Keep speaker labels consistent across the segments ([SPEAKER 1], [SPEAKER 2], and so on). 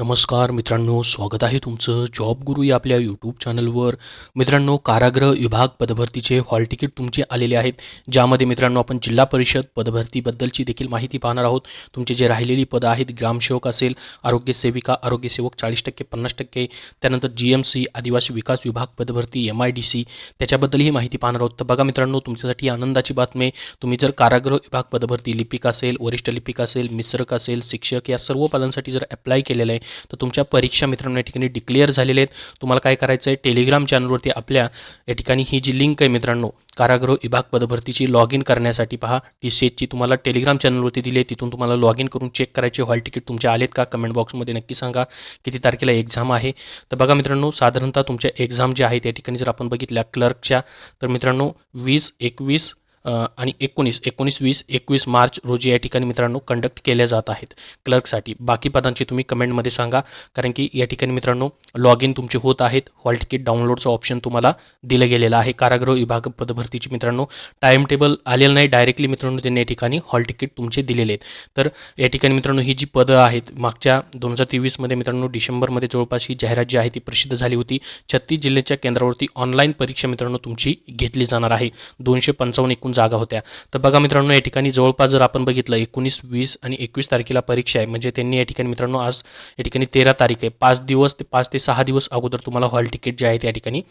[SPEAKER 1] नमस्कार मित्रांनो, स्वागत आहे तुमचं जॉब गुरु या आपल्या यूट्यूब चॅनलवर. मित्रांनो, कारागृह विभाग पदभरतीचे हॉल तिकीट तुमचे आलेले आहेत, ज्यामध्ये मित्रांनो आपण जिल्हा परिषद पदभरतीबद्दलची देखील माहिती पाहणार आहोत. तुमचे जे राहिलेली पदं आहेत, ग्रामसेवक असेल, आरोग्य सेविका, आरोग्यसेवक 40% 50%, त्यानंतर GMC आदिवासी विकास विभाग पदभरती MIDC त्याच्याबद्दलही माहिती पाहणार आहोत. तर बघा मित्रांनो, तुमच्यासाठी आनंदाची बातमी. तुम्ही जर कारागृह विभाग पदभरती लिपिक असेल, वरिष्ठ लिपिक असेल, मिश्रक असेल, शिक्षक या सर्व पदांसाठी जर अप्लाय केलेलं आहे तर तुमच्या परीक्षा मित्रांनो या ठिकाणी डिक्लेअर झालेले आहेत. तुम्हाला काय करायचं आहे, टेलिग्राम चॅनलवरती आपल्या या ठिकाणी ही जी लिंक आहे मित्रांनो कारागृह विभाग पदभरतीची लॉग इन करण्यासाठी पहा, TCHची तुम्हाला टेलिग्राम चॅनलवरती दिली आहे. तिथून तुम्हाला लॉग इन करून चेक करायचे हॉल तिकीट तुमचे आलेत का. कमेंट बॉक्समध्ये नक्की सांगा किती तारखेला एक्झाम आहे. तर बघा मित्रांनो, साधारणतः तुमच्या एक्झाम जे आहेत या ठिकाणी जर आपण बघितल्या क्लर्कच्या, तर मित्रांनो 20, 21 आणि 19, 20, 21 मार्च रोजी या ठिकाणी मित्रांनो कंडक्ट केल्या जात आहेत क्लर्कसाठी. बाकी पदांची तुम्ही कमेंटमध्ये सांगा, कारण की या ठिकाणी मित्रांनो लॉग इन तुमचे होत आहेत. हॉल तिकीट डाउनलोडचं ऑप्शन तुम्हाला दिलं गेलेलं आहे. कारागृह विभाग पदभरतीची मित्रांनो टाईम टेबल आलेलं नाही, डायरेक्टली मित्रांनो त्यांनी या ठिकाणी हॉल तिकीट तुमचे दिलेले आहेत. तर या ठिकाणी मित्रांनो ही जी पदं आहेत, मागच्या 2023मध्ये मित्रांनो डिसेंबरमध्ये जवळपास ही जाहिरात जी आहे ती प्रसिद्ध झाली होती. 36 जिल्ह्याच्या केंद्रावरती ऑनलाईन परीक्षा मित्रांनो तुमची घेतली जाणार आहे. 255 एकूण जागा होत्या. तर बघा मित्रांनो, या ठिकाणी जवळपास जर आपण बघितलं 19, 20 आणि 21 तारखेला परीक्षा आहे. म्हणजे त्यांनी या ठिकाणी मित्रांनो आज या ठिकाणी 13 तारीख आहे. 5 ते 6 दिवस अगोदर तुम्हाला हॉल तिकीट जे आहे त्या ठिकाणी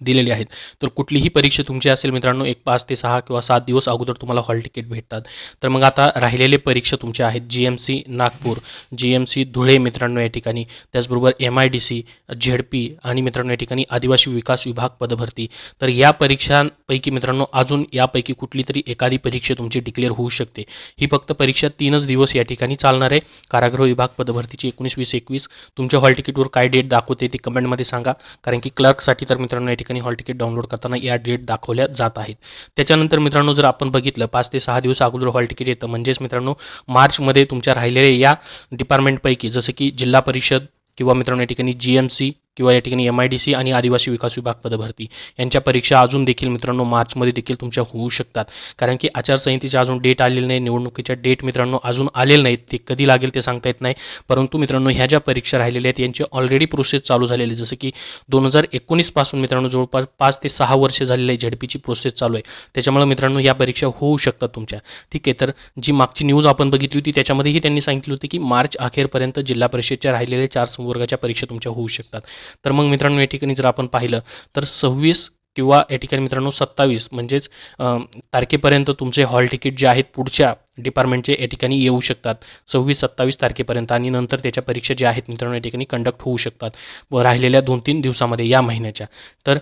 [SPEAKER 1] दिलेली आहेत. तर कुठलीही परीक्षा तुमची असेल मित्रांनो, 5 ते 6 किंवा 7 दिवस अगोदर तुम्हाला हॉल तिकीट भेटतात. तर मग आता राहिलेले परीक्षा तुमच्या आहेत GMC नागपूर, GMC धुळे मित्रांनो या ठिकाणी, त्याचबरोबर MIDC, ZP आणि मित्रांनो या ठिकाणी आदिवासी विकास विभाग पदभरती. तर या परीक्षांपैकी मित्रांनो अजून यापैकी कुठली तरी एखादी परीक्षा तुमची डिक्लेअर होऊ शकते. ही फक्त परीक्षा 3च दिवस या ठिकाणी चालणार आहे. कारागृह विभाग पदभरतीची 19, 20, 21 तुमच्या हॉल तिकीटवर काय डेट दाखवते ती कमेंटमध्ये सांगा, कारण की क्लर्कसाठी तर मित्रांनो या ठिकाणी हॉल तिकीट डाउनलोड करताना या डेट दाखवल्या जात आहेत. त्याच्यानंतर मित्रांनो जर आपण बघितलं 5 ते 6 दिवस अगोदर हॉल तिकीट येतं, म्हणजेच मित्रांनो मार्चमध्ये तुमच्या राहिलेल्या या डिपार्टमेंटपैकी जसं की जिल्हा परिषद किंवा मित्रांनो या ठिकाणी GMC किंवा या ठिकाणी MIDC आणि आदिवासी विकास विभाग पदभरती यांच्या परीक्षा अजून देखील मित्रांनो मार्चमध्ये देखील तुमच्या होऊ शकतात, कारण की आचारसंहितेच्या अजून डेट आलेली नाही. निवडणुकीच्या डेट मित्रांनो अजून आलेले नाहीत, ते कधी लागेल ते सांगता येत नाही. परंतु मित्रांनो ह्या ज्या परीक्षा राहिलेल्या आहेत यांची ऑलरेडी प्रोसेस चालू झालेली, जसं की 2019 पासून मित्रांनो जवळपास 5 ते 6 वर्ष झालेली आहे ZPची प्रोसेस चालू आहे. त्याच्यामुळे मित्रांनो या परीक्षा होऊ शकतात तुमच्या. ठीक आहे, तर जी मागची न्यूज आपण बघितली होती त्याच्यामध्येही त्यांनी सांगितलं होतं की मार्च अखेरपर्यंत जिल्हा परिषदच्या राहिलेल्या 4 संवर्गाच्या परीक्षा तुमच्या होऊ शकतात. तर मग मित्रांनो या ठिकाणी जर आपण पाहिलं तर 26 किंवा या ठिकाणी मित्रांनो 27 म्हणजेच तारखेपर्यंत तुमचे हॉल तिकीट जे आहेत पुढच्या डिपार्टमेंटचे या ठिकाणी येऊ शकतात 26-27 तारखेपर्यंत, आणि नंतर त्याच्या परीक्षा ज्या आहेत मित्रांनो या ठिकाणी कंडक्ट होऊ शकतात व राहिलेल्या 2-3 दिवसामध्ये या महिन्याच्या. तर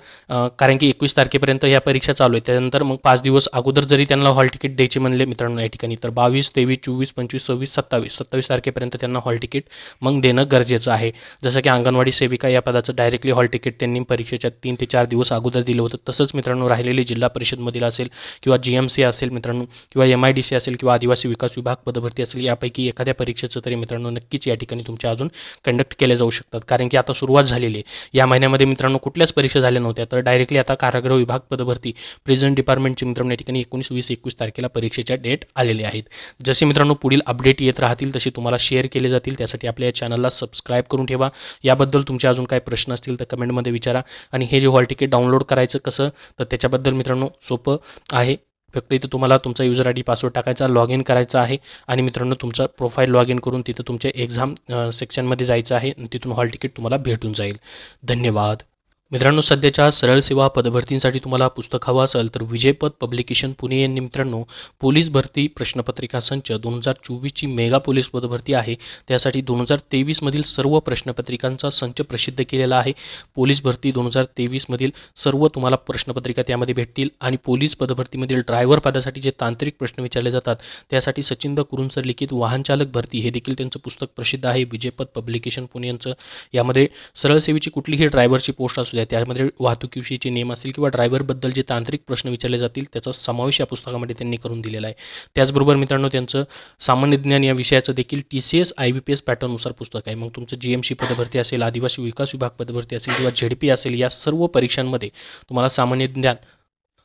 [SPEAKER 1] कारण की 21 तारखेपर्यंत या परीक्षा चालू आहे, त्यानंतर मग 5 दिवस अगोदर जरी त्यांना हॉल तिकीट द्यायचे म्हणले मित्रांनो या ठिकाणी, तर 22, 23, 24, 25, 26, 27 तारखेपर्यंत त्यांना हॉल तिकीट मग देणं गरजेचं आहे. जसं की अंगणवाडी सेविका या पदाचं डायरेक्टली हॉल तिकीट त्यांनी परीक्षेच्या 3 ते 4 दिवस अगोदर दिलं होतं. तसंच मित्रांनो राहिलेली जिल्हा परिषदमधील असेल किंवा GMC असेल मित्रांनो किंवा MIDC असेल किंवा आदिवासी विकास विभाग पदभरती असेल, यापैकी एखाद्या परीक्षेचं तरी मित्रांनो नक्कीच या ठिकाणी तुमच्या अजून कंडक्ट केल्या जाऊ शकतात, कारण की आता सुरुवात झालेली आहे. या महिन्यामध्ये मित्रांनो कुठल्याच परीक्षा झाल्या नव्हत्या, तर डायरेक्टली आता कारागृह विभाग पदभरती प्रेझेंट डिपार्टमेंटचे मित्रांनो या ठिकाणी 19, 20, 21 तारखेला परीक्षेच्या डेट आलेले आहेत. जसे मित्रांनो पुढील अपडेट येत राहतील तसे तुम्हाला शेअर केले जातील. त्यासाठी आपल्या या चॅनलला सबस्क्राईब करून ठेवा. याबद्दल तुमचे अजून काही प्रश्न असतील तर कमेंटमध्ये विचारा. आणि हे जे हॉल तिकीट डाउनलोड करायचं कसं, तर त्याच्याबद्दल मित्रांनो सोपं आहे. फक्त इथं तुम्हाला तुमचा युजर ID पासवर्ड टाकायचा, लॉग इन करायचं आहे आणि मित्रांनो तुमचा प्रोफाईल लॉग इन करून तिथं तुमच्या एक्झाम सेक्शनमध्ये जायचं आहे आणि तिथून हॉल तिकीट तुम्हाला भेटून जाईल. धन्यवाद. मित्रांनो, सध्याच्या सरळ सेवा पदभरतींसाठी तुम्हाला पुस्तक हवं असेल तर विजयपथ पब्लिकेशन पुणे यांनी मित्रांनो पोलीस भरती प्रश्नपत्रिका संच 2024ची मेगा पोलीस पदभरती आहे, त्यासाठी 2023मधील सर्व प्रश्नपत्रिकांचा संच प्रसिद्ध केलेला आहे. पोलीस भरती 2023मधील सर्व तुम्हाला प्रश्नपत्रिका त्यामध्ये भेटतील. आणि पोलीस पदभरतीमधील ड्रायव्हर पदासाठी जे तांत्रिक प्रश्न विचारले जातात त्यासाठी सचिंद कुरुंसर लिखित वाहन चालक भरती हे देखील त्यांचं पुस्तक प्रसिद्ध आहे, विजयपथ पब्लिकेशन पुणे यांचं. यामध्ये सरळ सेवेची कुठलीही ड्रायव्हरची पोस्ट असू, त्यामध्ये वाहतुकीविषयीचे नियम असतील किंवा ड्रायव्हरबद्दल जे तांत्रिक प्रश्न विचारले जातील त्याचा समावेश या पुस्तकामध्ये त्यांनी करून दिलेला आहे. त्याचबरोबर मित्रांनो त्यांचं सामान्य ज्ञान या विषयाचं देखील TCS IBPS पॅटर्ननुसार पुस्तक आहे. मग तुमचं GMC पदभरती असेल, आदिवासी विकास विभाग पदभरती असेल किंवा ZP असेल, या सर्व परीक्षांमध्ये तुम्हाला सामान्य ज्ञान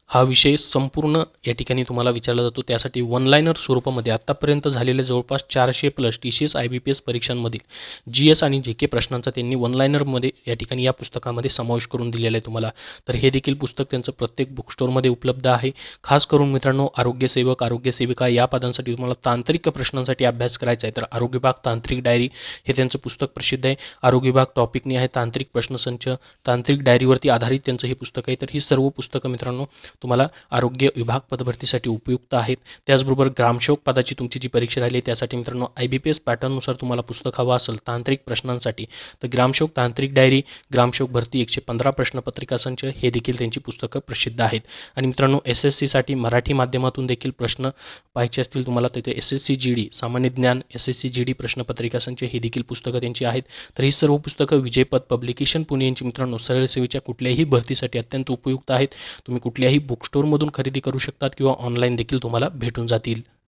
[SPEAKER 1] हा विषय संपूर्ण या ठिकाणी तुम्हाला विचारला जातो. त्यासाठी वन लाइनर स्वरूपामध्ये आत्तापर्यंत झालेल्या जवळपास 400+ TCS IBPS परीक्षांमधील GS आणि JK प्रश्नांचा त्यांनी वन लाइनरमध्ये या ठिकाणी या पुस्तकामध्ये समावेश करून दिलेला आहे तुम्हाला. तर हे देखील पुस्तक त्यांचं प्रत्येक बुक स्टोअरमध्ये उपलब्ध आहे. खास करून मित्रांनो, आरोग्यसेवक, आरोग्यसेविका या पदांसाठी तुम्हाला तांत्रिक प्रश्नांसाठी अभ्यास करायचा आहे तर आरोग्य विभाग तांत्रिक डायरी हे त्यांचं पुस्तक प्रसिद्ध आहे. आरोग्य विभाग टॉपिकनी आहे, तांत्रिक प्रश्नसंच, तांत्रिक डायरीवरती आधारित त्यांचं हे पुस्तक आहे. तर ही सर्व पुस्तकं मित्रांनो तुम्हाला आरोग्य विभाग पदभरतीसाठी उपयुक्त आहेत. त्याचबरोबर ग्रामसेवक पदाची तुमची जी परीक्षा राहिली त्यासाठी मित्रांनो IBPS पॅटर्ननुसार तुम्हाला पुस्तक हवं असेल तांत्रिक प्रश्नांसाठी तर ग्रामसेवक तांत्रिक डायरी, ग्रामसेवक भरती 115 प्रश्नपत्रिका संच हे देखील त्यांची पुस्तकं प्रसिद्ध आहेत. आणि मित्रांनो, SSCसाठी मराठी माध्यमातून देखील प्रश्न पाहिजे असतील तुम्हाला तर ते SSC GD सामान्य ज्ञान, SSC GD प्रश्नपत्रिका संच ही देखील पुस्तकं त्यांची आहेत. तर ही सर्व पुस्तकं विजयपथ पब्लिकेशन पुणे यांची मित्रांनो सरळ सेवेच्या कुठल्याही भरतीसाठी अत्यंत उपयुक्त आहेत. तुम्ही कुठल्याही बुक स्टोअरमधून खरेदी करू शकतात किंवा ऑनलाईन देखील तुम्हाला भेटून जातील.